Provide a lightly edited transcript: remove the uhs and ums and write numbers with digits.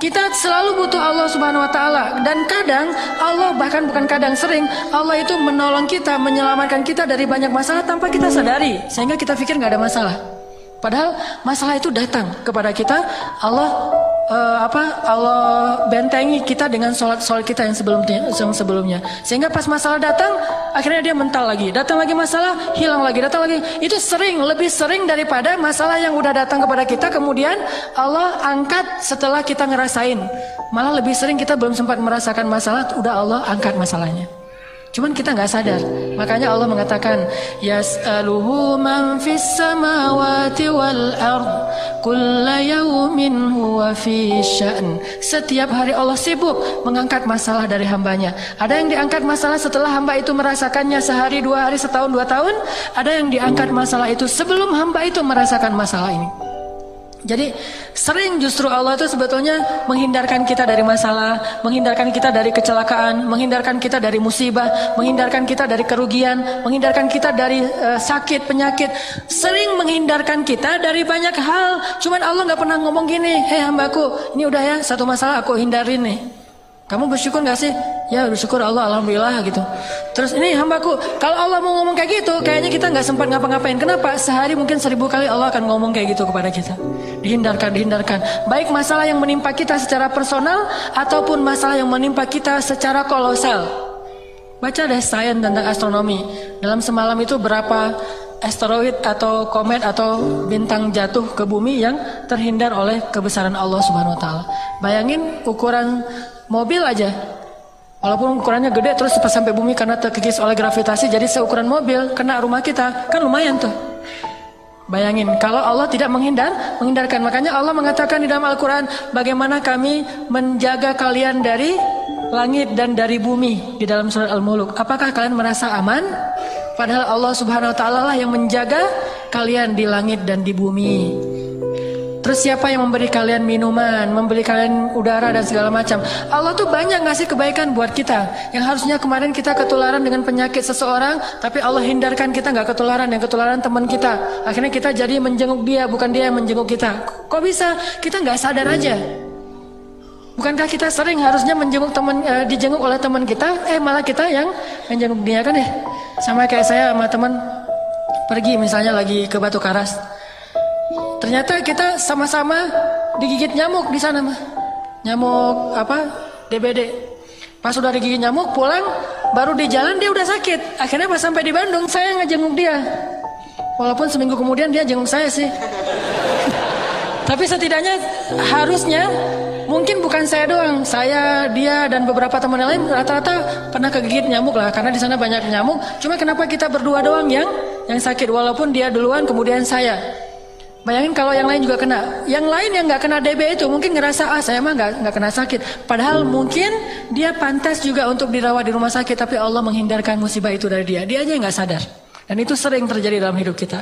Kita selalu butuh Allah Subhanahu wa taala, dan kadang Allah, bahkan bukan kadang, sering Allah itu menolong kita, menyelamatkan kita dari banyak masalah tanpa kita sadari, sehingga kita pikir nggak ada masalah. Padahal masalah itu datang kepada kita, Allah Allah bentengi kita dengan sholat kita yang sebelumnya. Sehingga pas masalah datang, akhirnya dia mental lagi. Datang lagi masalah, hilang lagi, datang lagi. Itu lebih sering daripada masalah yang udah datang kepada kita, kemudian Allah angkat setelah kita ngerasain. Malah lebih sering kita belum sempat merasakan masalah, udah Allah angkat masalahnya. Cuman kita nggak sadar. Makanya Allah mengatakan, yas'aluhu man fis samawati wal ard kulla yawmin huwa fi sya'n. Setiap hari Allah sibuk mengangkat masalah dari hambanya. Ada yang diangkat masalah setelah hamba itu merasakannya sehari, 2 hari, setahun, 2 tahun. Ada yang diangkat masalah itu sebelum hamba itu merasakan masalah ini. Jadi sering justru Allah itu sebetulnya menghindarkan kita dari masalah, menghindarkan kita dari kecelakaan, menghindarkan kita dari musibah, menghindarkan kita dari kerugian, menghindarkan kita dari sakit, penyakit. Sering menghindarkan kita dari banyak hal. Cuman Allah gak pernah ngomong gini, hei hambaku, ini udah ya, satu masalah aku hindarin nih. Kamu bersyukur gak sih? Ya bersyukur Allah, alhamdulillah gitu. Terus ini hambaku, kalau Allah mau ngomong kayak gitu, kayaknya kita gak sempat ngapa-ngapain. Kenapa? Sehari mungkin 1000 kali Allah akan ngomong kayak gitu kepada kita. Dihindarkan. Baik masalah yang menimpa kita secara personal, ataupun masalah yang menimpa kita secara kolosal. Baca deh sains tentang astronomi. Dalam semalam itu berapa asteroid atau komet atau bintang jatuh ke bumi yang terhindar oleh kebesaran Allah Subhanahu wa taala. Bayangin ukuran mobil aja. Walaupun ukurannya gede terus pas sampai bumi karena terkikis oleh gravitasi jadi seukuran mobil, kena rumah kita, kan lumayan tuh. Bayangin kalau Allah tidak menghindarkan. Makanya Allah mengatakan di dalam Al-Quran, bagaimana kami menjaga kalian dari langit dan dari bumi, di dalam surat Al-Muluk. Apakah kalian merasa aman? Padahal Allah Subhanahu wa taala lah yang menjaga kalian di langit dan di bumi. Terus siapa yang memberi kalian minuman, memberi kalian udara dan segala macam. Allah tuh banyak ngasih kebaikan buat kita. Yang harusnya kemarin kita ketularan dengan penyakit seseorang, tapi Allah hindarkan kita nggak ketularan, yang ketularan teman kita. Akhirnya kita jadi menjenguk dia, bukan dia yang menjenguk kita. Kok bisa? Kita nggak sadar aja. Bukankah kita sering harusnya menjenguk dijenguk oleh teman kita, malah kita yang menjenguk dia kan ya? Sama kayak saya sama teman pergi misalnya lagi ke Batu Karas. Ternyata kita sama-sama digigit nyamuk di sana mah. Nyamuk DBD. Pas sudah digigit nyamuk pulang, baru di jalan dia udah sakit. Akhirnya pas sampai di Bandung saya ngejenguk dia. Walaupun seminggu kemudian dia jenguk saya sih. Tapi setidaknya harusnya mungkin bukan saya doang, saya, dia dan beberapa teman yang lain rata-rata pernah kegigit nyamuk lah, karena di sana banyak nyamuk. Cuma kenapa kita berdua doang yang sakit, walaupun dia duluan kemudian saya. Bayangin kalau yang lain juga kena. Yang lain yang nggak kena DB itu mungkin ngerasa saya mah nggak kena sakit. Padahal mungkin dia pantas juga untuk dirawat di rumah sakit, tapi Allah menghindarkan musibah itu dari dia. Dia aja nggak sadar. Dan itu sering terjadi dalam hidup kita.